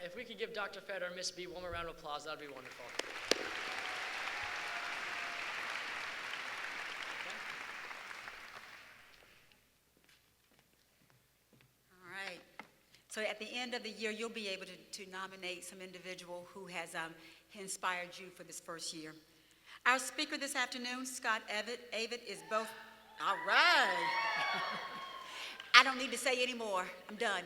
if we could give Dr. Feder and Miss B one more round of applause, that would be wonderful. All right. So at the end of the year, you'll be able to nominate some individual who has inspired you for this first year. Our speaker this afternoon, Scott Avett, is both, all right. I don't need to say any more. I'm done.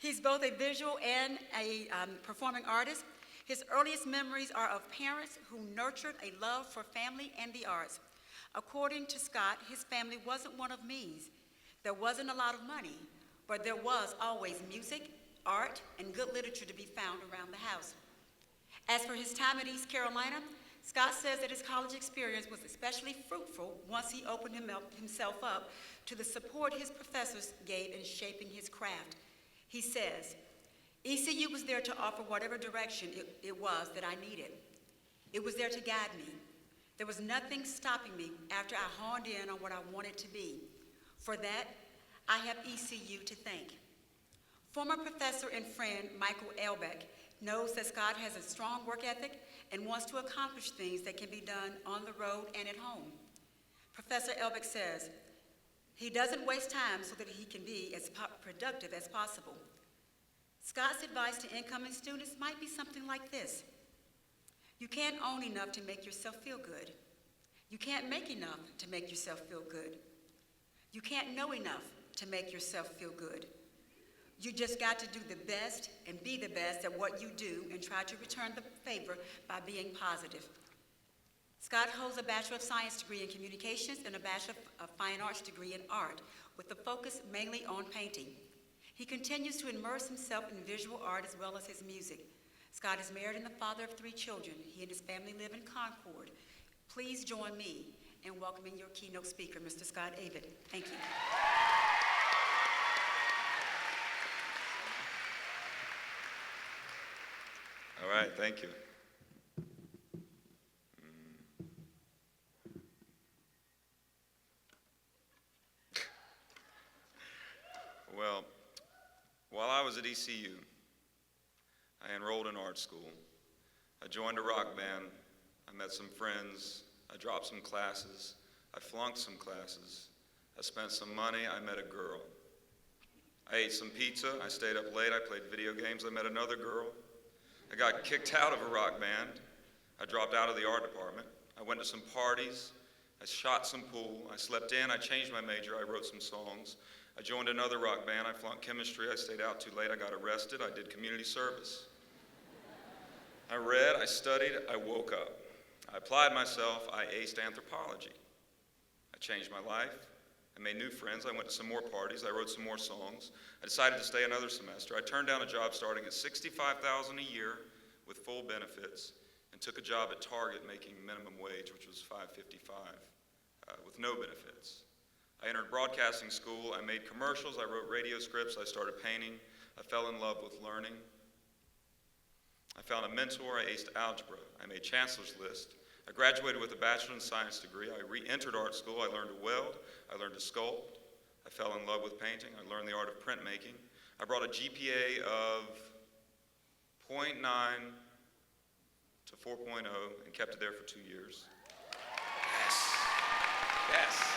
He's both a visual and a performing artist. His earliest memories are of parents who nurtured a love for family and the arts. According to Scott, his family wasn't one of me's. There wasn't a lot of money, but there was always music, art, and good literature to be found around the house. As for his time at East Carolina, Scott says that his college experience was especially fruitful once he opened himself up to the support his professors gave in shaping his craft. He says, ECU was there to offer whatever direction it was that I needed. It was there to guide me. There was nothing stopping me after I honed in on what I wanted to be. For that, I have ECU to thank. Former professor and friend Michael Elbeck knows that Scott has a strong work ethic and wants to accomplish things that can be done on the road and at home. Professor Elbeck says, he doesn't waste time so that he can be as productive as possible. Scott's advice to incoming students might be something like this. You can't own enough to make yourself feel good. You can't make enough to make yourself feel good. You can't know enough to make yourself feel good. You just got to do the best and be the best at what you do and try to return the favor by being positive. Scott holds a Bachelor of Science degree in Communications and a Bachelor of Fine Arts degree in Art, with a focus mainly on painting. He continues to immerse himself in visual art as well as his music. Scott is married and the father of 3 children. He and his family live in Concord. Please join me in welcoming your keynote speaker, Mr. Scott Avett. Thank you. All right, thank you. Well, while I was at ECU, I enrolled in art school. I joined a rock band. I met some friends. I dropped some classes. I flunked some classes. I spent some money. I met a girl. I ate some pizza. I stayed up late. I played video games. I met another girl. I got kicked out of a rock band. I dropped out of the art department. I went to some parties. I shot some pool. I slept in. I changed my major. I wrote some songs. I joined another rock band. I flunked chemistry. I stayed out too late. I got arrested. I did community service. I read. I studied. I woke up. I applied myself. I aced anthropology. I changed my life. I made new friends. I went to some more parties. I wrote some more songs. I decided to stay another semester. I turned down a job starting at $65,000 a year with full benefits and took a job at Target making minimum wage, which was $5.55, with no benefits. I entered broadcasting school. I made commercials. I wrote radio scripts. I started painting. I fell in love with learning. I found a mentor. I aced algebra. I made chancellor's list. I graduated with a Bachelor in Science degree. I re-entered art school. I learned to weld. I learned to sculpt. I fell in love with painting. I learned the art of printmaking. I brought a GPA of 0.9 to 4.0 and kept it there for 2 years. Yes. Yes.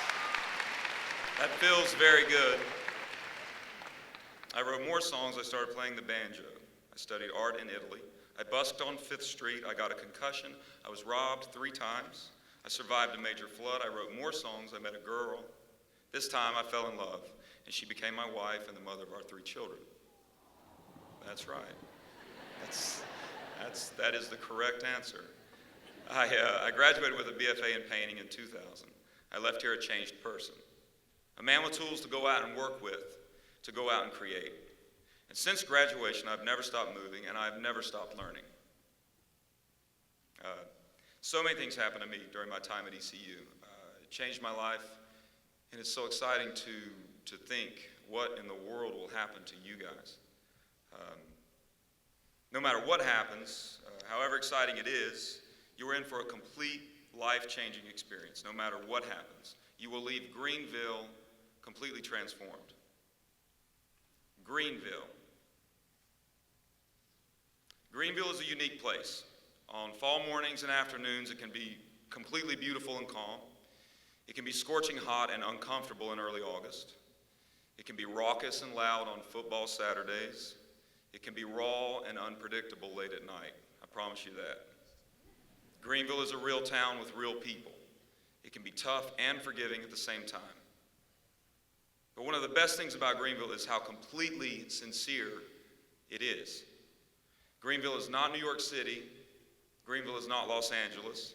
That feels very good. I wrote more songs. I started playing the banjo. I studied art in Italy. I busked on 5th Street. I got a concussion. I was robbed 3 times. I survived a major flood. I wrote more songs. I met a girl. This time I fell in love, and she became my wife and the mother of our 3 children. That's right. That is the correct answer. I graduated with a BFA in painting in 2000. I left here a changed person. A man with tools to go out and work with, to go out and create. And since graduation, I've never stopped moving, and I've never stopped learning. So many things happened to me during my time at ECU. It changed my life, and it's so exciting to think what in the world will happen to you guys. No matter what happens, however exciting it is, you're in for a complete life-changing experience. No matter what happens, you will leave Greenville completely transformed. Greenville, Greenville is a unique place. On fall mornings and afternoons, it can be completely beautiful and calm. It can be scorching hot and uncomfortable in early August. It can be raucous and loud on football Saturdays. It can be raw and unpredictable late at night. I promise you that. Greenville is a real town with real people. It can be tough and forgiving at the same time. But one of the best things about Greenville is how completely sincere it is. Greenville is not New York City. Greenville is not Los Angeles.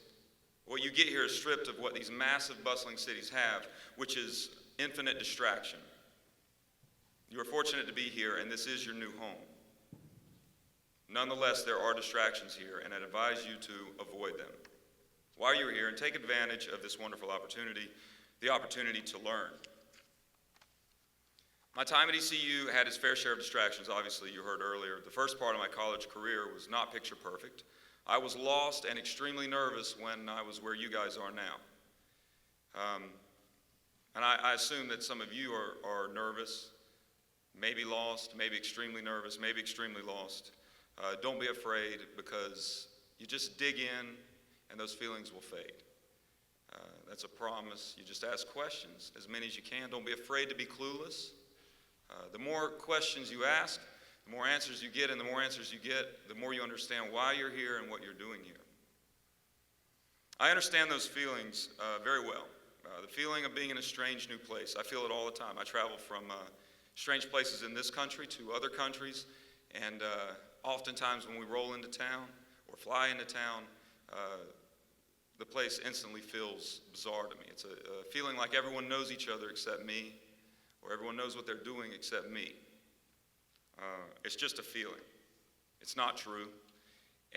What you get here is stripped of what these massive, bustling cities have, which is infinite distraction. You are fortunate to be here, and this is your new home. Nonetheless, there are distractions here, and I'd advise you to avoid them while you're here and take advantage of this wonderful opportunity, the opportunity to learn. My time at ECU had its fair share of distractions, obviously, you heard earlier. The first part of my college career was not picture perfect. I was lost and extremely nervous when I was where you guys are now. And I assume that some of you are nervous, maybe lost, maybe extremely nervous, maybe extremely lost. Don't be afraid, because you just dig in and those feelings will fade. That's a promise. You just ask questions, as many as you can. Don't be afraid to be clueless. The more questions you ask, the more answers you get, and the more answers you get, the more you understand why you're here and what you're doing here. I understand those feelings very well. The feeling of being in a strange new place. I feel it all the time. I travel from strange places in this country to other countries, and oftentimes when we roll into town or fly into town, the place instantly feels bizarre to me. It's a feeling like everyone knows each other except me, or everyone knows what they're doing except me. It's just a feeling. It's not true.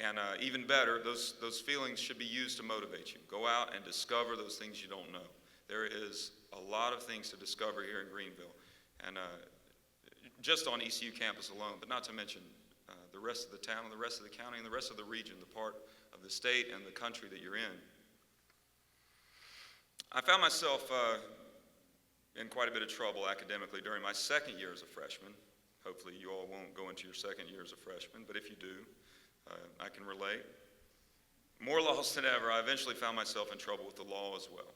And even better, those feelings should be used to motivate you. Go out and discover those things you don't know. There is a lot of things to discover here in Greenville, and just on ECU campus alone, but not to mention the rest of the town and the rest of the county and the rest of the region, the part of the state and the country that you're in. I found myself in quite a bit of trouble academically during my second year as a freshman. Hopefully you all won't go into your second year as a freshman, but if you do, I can relate. More lost than ever, I eventually found myself in trouble with the law as well.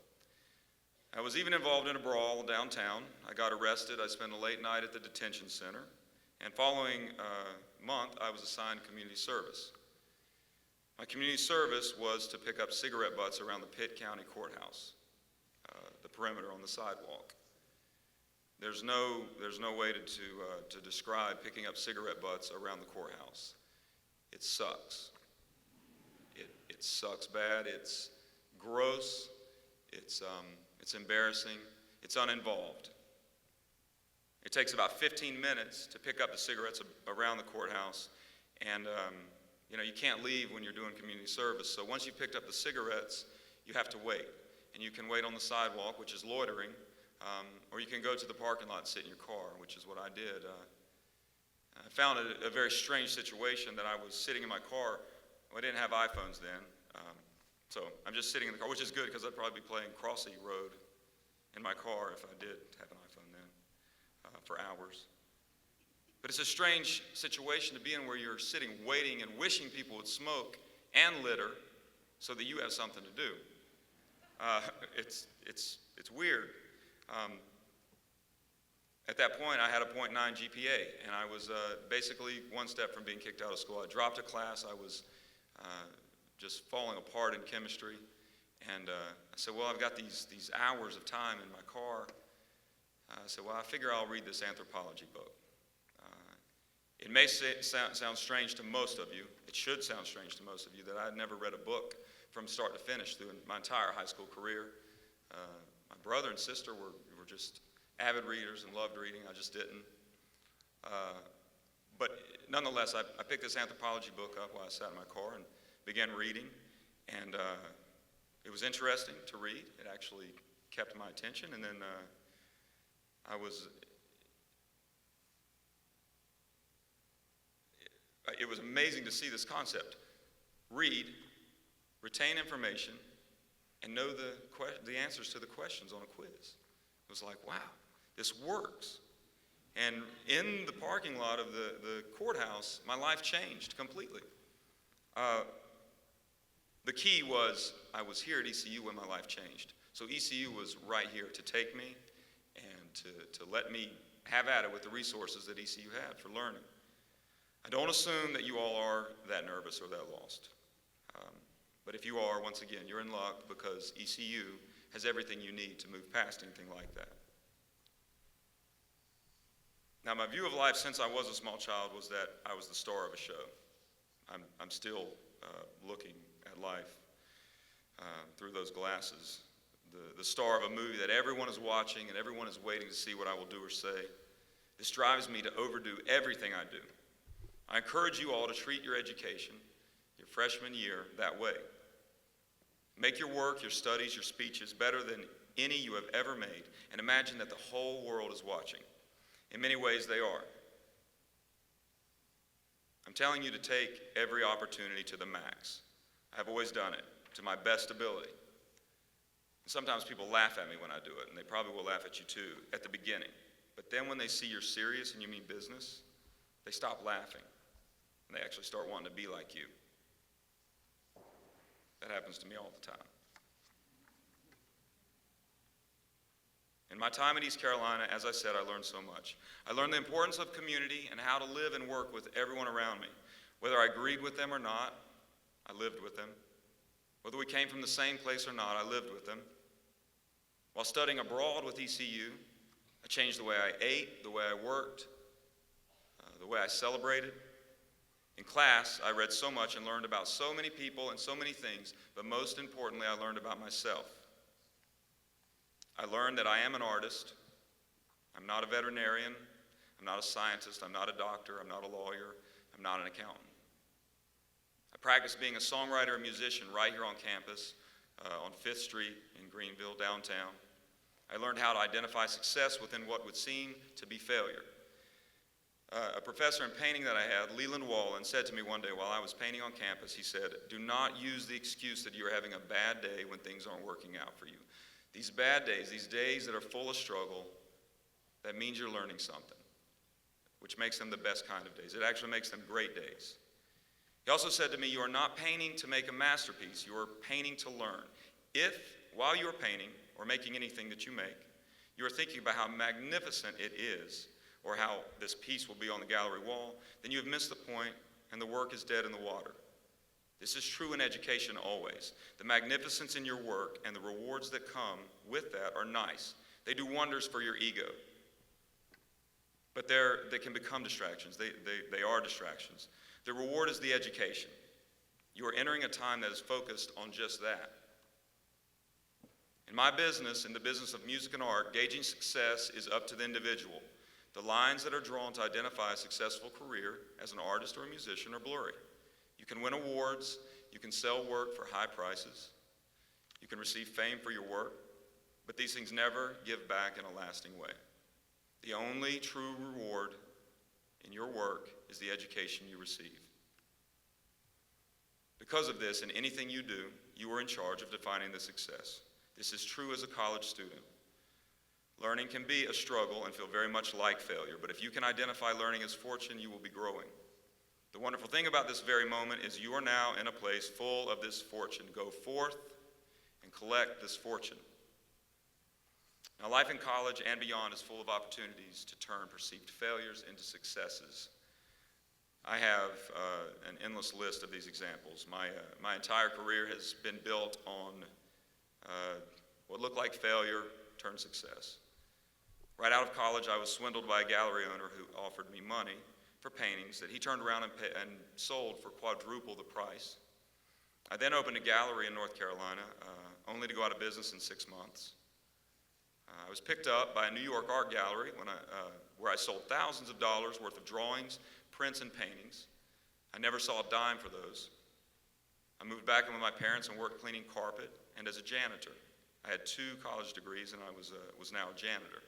I was even involved in a brawl downtown. I got arrested. I spent a late night at the detention center. And following month, I was assigned community service. My community service was to pick up cigarette butts around the Pitt County Courthouse, the perimeter on the sidewalk. There's no way to describe picking up cigarette butts around the courthouse. It sucks. It sucks bad. It's gross. It's embarrassing. It's uninvolved. It takes about 15 minutes to pick up the cigarettes around the courthouse, and you can't leave when you're doing community service. So once you've picked up the cigarettes, you have to wait, and you can wait on the sidewalk, which is loitering, or you can go to the parking lot and sit in your car, which is what I did. I found it a very strange situation that I was sitting in my car. Well, I didn't have iPhones then, so I'm just sitting in the car, which is good because I'd probably be playing Crossy Road in my car if I did have an iPhone then for hours. But it's a strange situation to be in where you're sitting waiting and wishing people would smoke and litter so that you have something to do. It's weird. At that point, I had a .9 GPA, and I was basically one step from being kicked out of school. I dropped a class. I was just falling apart in chemistry, and I said, well, I've got these hours of time in my car. I said, well, I figure I'll read this anthropology book. It may sound strange to most of you. It should sound strange to most of you that I had never read a book from start to finish through my entire high school career. My brother and sister were just avid readers and loved reading. I just didn't. But nonetheless, I picked this anthropology book up while I sat in my car and began reading. And it was interesting to read. It actually kept my attention. And then it was amazing to see this concept. Read, retain information, and know the answers to the questions on a quiz. It was like, wow, this works. And in the parking lot of the courthouse, my life changed completely. The key was I was here at ECU when my life changed. So ECU was right here to take me and to let me have at it with the resources that ECU had for learning. I don't assume that you all are that nervous or that lost. But if you are, once again, you're in luck because ECU has everything you need to move past anything like that. Now, my view of life since I was a small child was that I was the star of a show. I'm still looking at life through those glasses. The star of a movie that everyone is watching and everyone is waiting to see what I will do or say. This drives me to overdo everything I do. I encourage you all to treat your education, your freshman year, that way. Make your work, your studies, your speeches better than any you have ever made, and imagine that the whole world is watching. In many ways, they are. I'm telling you to take every opportunity to the max. I've always done it, to my best ability. And sometimes people laugh at me when I do it, and they probably will laugh at you too at the beginning. But then when they see you're serious and you mean business, they stop laughing, and they actually start wanting to be like you. That happens to me all the time. In my time at East Carolina, as I said, I learned so much. I learned the importance of community and how to live and work with everyone around me. Whether I agreed with them or not, I lived with them. Whether we came from the same place or not, I lived with them. While studying abroad with ECU, I changed the way I ate, the way I worked, the way I celebrated. In class, I read so much and learned about so many people and so many things, but most importantly, I learned about myself. I learned that I am an artist. I'm not a veterinarian. I'm not a scientist. I'm not a doctor. I'm not a lawyer. I'm not an accountant. I practiced being a songwriter and musician right here on campus, on 5th Street in Greenville, downtown. I learned how to identify success within what would seem to be failure. A professor in painting that I had, Leland Wallen, said to me one day while I was painting on campus, he said, "Do not use the excuse that you're having a bad day when things aren't working out for you. These bad days, these days that are full of struggle, that means you're learning something, which makes them the best kind of days. It actually makes them great days." He also said to me, "You are not painting to make a masterpiece. You are painting to learn. If, while you are painting or making anything that you make, you are thinking about how magnificent it is or how this piece will be on the gallery wall, then you have missed the point and the work is dead in the water. This is true in education always. The magnificence in your work and the rewards that come with that are nice. They do wonders for your ego. But they can become distractions. They are distractions. The reward is the education. You are entering a time that is focused on just that. In my business, in the business of music and art, gauging success is up to the individual. The lines that are drawn to identify a successful career as an artist or a musician are blurry. You can win awards, you can sell work for high prices, you can receive fame for your work, but these things never give back in a lasting way. The only true reward in your work is the education you receive. Because of this, in anything you do, you are in charge of defining the success. This is true as a college student. Learning can be a struggle and feel very much like failure, but if you can identify learning as fortune, you will be growing. The wonderful thing about this very moment is you are now in a place full of this fortune. Go forth and collect this fortune. Now, life in college and beyond is full of opportunities to turn perceived failures into successes. I have an endless list of these examples. My entire career has been built on what looked like failure turned success. Right out of college, I was swindled by a gallery owner who offered me money for paintings that he turned around and sold for quadruple the price. I then opened a gallery in North Carolina, only to go out of business in 6 months. I was picked up by a New York art gallery where I sold thousands of dollars worth of drawings, prints, and paintings. I never saw a dime for those. I moved back in with my parents and worked cleaning carpet and as a janitor. I had 2 college degrees and I was now a janitor,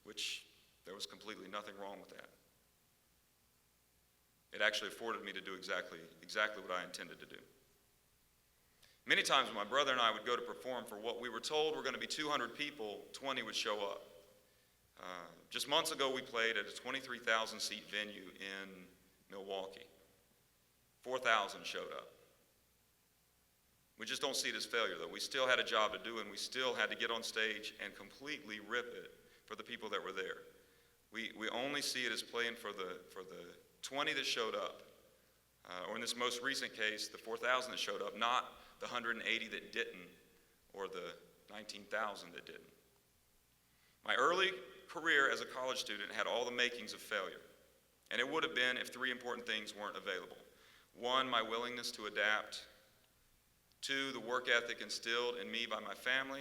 which there was completely nothing wrong with that. It actually afforded me to do exactly what I intended to do. Many times when my brother and I would go to perform for what we were told were going to be 200 people, 20 would show up. Just months ago, we played at a 23,000-seat venue in Milwaukee. 4,000 showed up. We just don't see it as failure, though. We still had a job to do, and we still had to get on stage and completely rip it for the people that were there. We only see it as playing for the 20 that showed up, or in this most recent case, the 4,000 that showed up, not the 180 that didn't, or the 19,000 that didn't. My early career as a college student had all the makings of failure, and it would have been if three important things weren't available. One, my willingness to adapt. Two, the work ethic instilled in me by my family.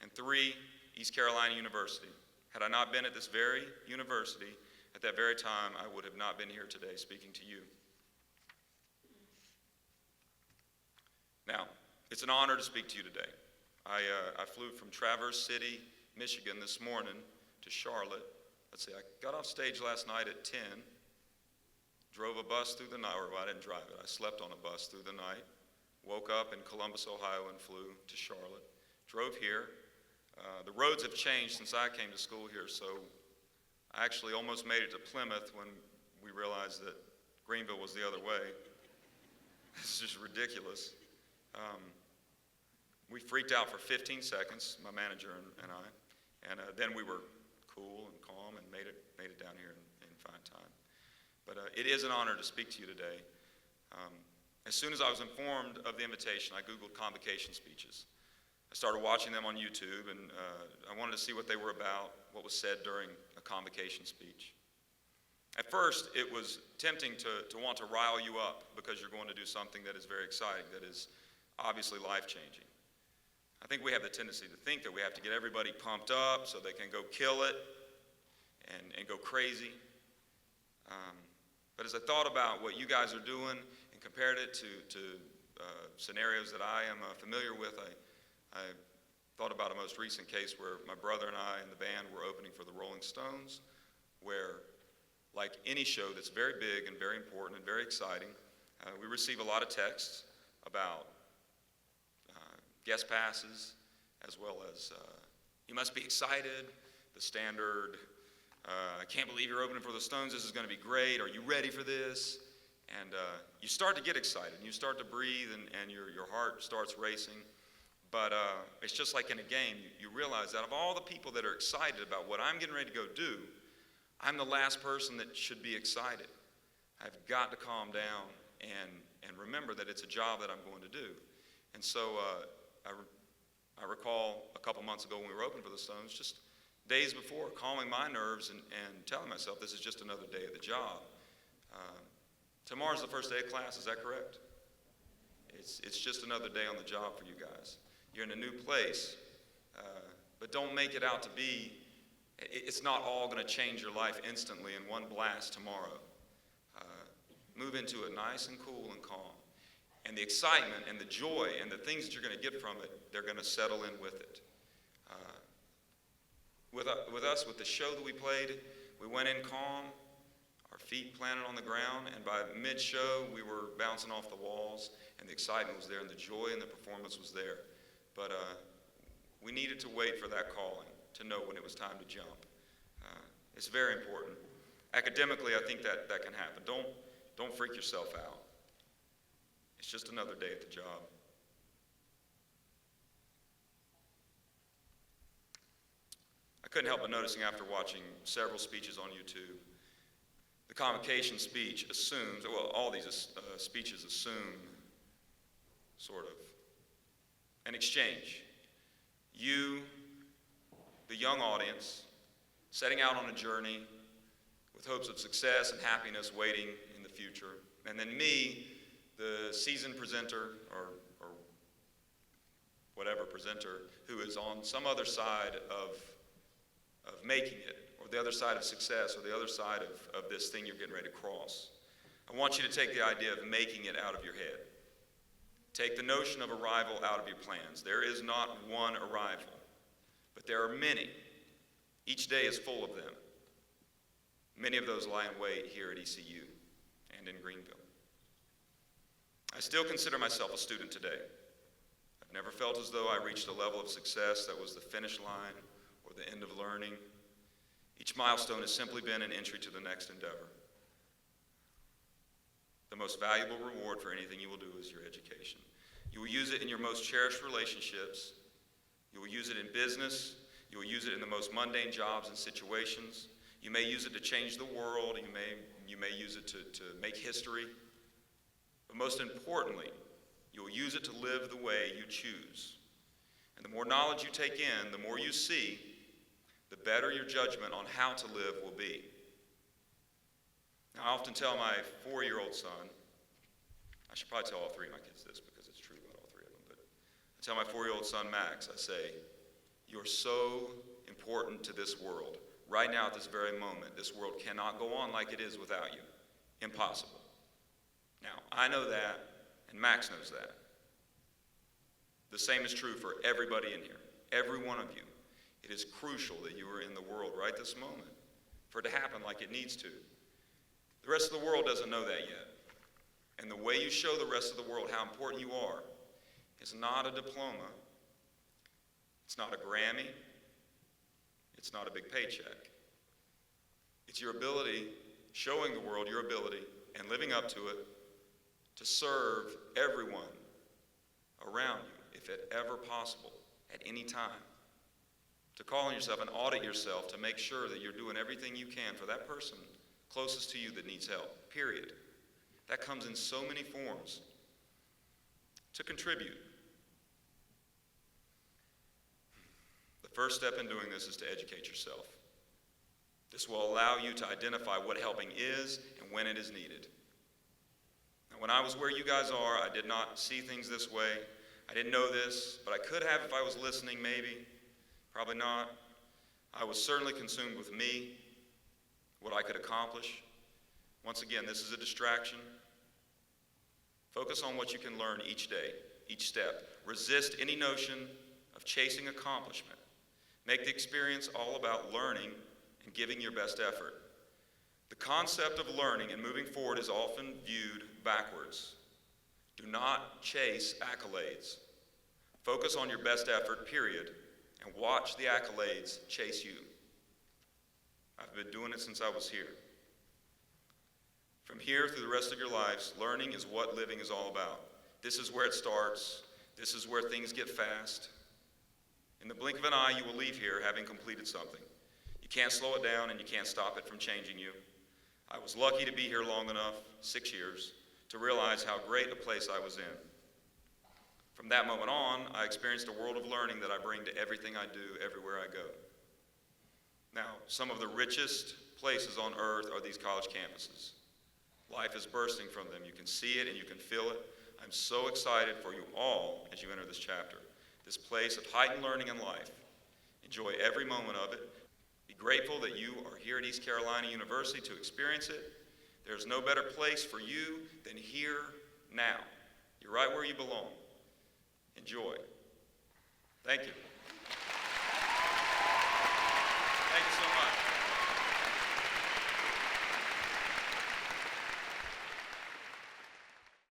And three, East Carolina University. Had I not been at this very university at that very time, I would have not been here today speaking to you. Now, it's an honor to speak to you today. I flew from Traverse City, Michigan this morning to Charlotte. Let's see, I got off stage last night at 10, drove a bus through the night, or I didn't drive it, I slept on a bus through the night, woke up in Columbus, Ohio, and flew to Charlotte, drove here. The roads have changed since I came to school here, so I actually almost made it to Plymouth when we realized that Greenville was the other way. This is just ridiculous. We freaked out for 15 seconds, my manager and I, and then we were cool and calm and made it down here in fine time. But it is an honor to speak to you today. As soon as I was informed of the invitation, I Googled Convocation speeches. I started watching them on YouTube, and I wanted to see what they were about, what was said during a convocation speech. At first, it was tempting to want to rile you up because you're going to do something that is very exciting, that is obviously life-changing. I think we have the tendency to think that we have to get everybody pumped up so they can go kill it and go crazy. But as I thought about what you guys are doing and compared it to scenarios that I am familiar with, I thought about a most recent case where my brother and I and the band were opening for the Rolling Stones, where, like any show that's very big and very important and very exciting, we receive a lot of texts about guest passes, as well as, you must be excited, the standard, I can't believe you're opening for the Stones, this is going to be great, are you ready for this? And you start to get excited, and you start to breathe, and your heart starts racing. But it's just like in a game, you realize that of all the people that are excited about what I'm getting ready to go do, I'm the last person that should be excited. I've got to calm down and remember that it's a job that I'm going to do. And so I recall a couple months ago when we were opening for the Stones, just days before, calming my nerves and telling myself this is just another day of the job. Tomorrow's the first day of class, is that correct? It's just another day on the job for you guys. You're in a new place, but don't make it out to be, it's not all going to change your life instantly in one blast tomorrow. Move into it nice and cool and calm. And the excitement and the joy and the things that you're going to get from it, they're going to settle in with it. With us, with the show that we played, we went in calm, our feet planted on the ground, and by mid-show, we were bouncing off the walls, and the excitement was there, and the joy and the performance was there. But we needed to wait for that calling to know when it was time to jump. It's very important. Academically, I think that can happen. Don't freak yourself out. It's just another day at the job. I couldn't help but noticing after watching several speeches on YouTube, the convocation speech assumes, well, all these speeches assume sort of an exchange. You, the young audience, setting out on a journey with hopes of success and happiness waiting in the future. And then me, the seasoned presenter or whatever presenter, who is on some other side of making it, or the other side of success, or the other side of this thing you're getting ready to cross. I want you to take the idea of making it out of your head. Take the notion of arrival out of your plans. There is not one arrival, but there are many. Each day is full of them. Many of those lie in wait here at ECU and in Greenville. I still consider myself a student today. I've never felt as though I reached a level of success that was the finish line or the end of learning. Each milestone has simply been an entry to the next endeavor. The most valuable reward for anything you will do is your education. You will use it in your most cherished relationships. You will use it in business. You will use it in the most mundane jobs and situations. You may use it to change the world. You may use it to make history. But most importantly, you will use it to live the way you choose. And the more knowledge you take in, the more you see, the better your judgment on how to live will be. Now, I often tell my 4-year-old son, I should probably tell all 3 of my kids this because it's true about all 3 of them, but I tell my 4-year-old son, Max, I say, you're so important to this world. Right now, at this very moment, this world cannot go on like it is without you. Impossible. Now, I know that, and Max knows that. The same is true for everybody in here, every one of you. It is crucial that you are in the world right this moment for it to happen like it needs to. The rest of the world doesn't know that yet. And the way you show the rest of the world how important you are is not a diploma. It's not a Grammy. It's not a big paycheck. It's your ability, showing the world your ability and living up to it to serve everyone around you, if it ever possible, at any time. To call on yourself and audit yourself to make sure that you're doing everything you can for that person closest to you that needs help, period. That comes in so many forms. To contribute. The first step in doing this is to educate yourself. This will allow you to identify what helping is and when it is needed. Now, when I was where you guys are, I did not see things this way. I didn't know this, but I could have if I was listening, maybe. Probably not. I was certainly consumed with me, what I could accomplish. Once again, this is a distraction. Focus on what you can learn each day, each step. Resist any notion of chasing accomplishment. Make the experience all about learning and giving your best effort. The concept of learning and moving forward is often viewed backwards. Do not chase accolades. Focus on your best effort, period, and watch the accolades chase you. I've been doing it since I was here. From here through the rest of your lives, learning is what living is all about. This is where it starts. This is where things get fast. In the blink of an eye, you will leave here having completed something. You can't slow it down and you can't stop it from changing you. I was lucky to be here long enough, 6 years, to realize how great a place I was in. From that moment on, I experienced a world of learning that I bring to everything I do, everywhere I go. Now, some of the richest places on earth are these college campuses. Life is bursting from them. You can see it and you can feel it. I'm so excited for you all as you enter this chapter, this place of heightened learning and life. Enjoy every moment of it. Be grateful that you are here at East Carolina University to experience it. There's no better place for you than here now. You're right where you belong. Enjoy. Thank you.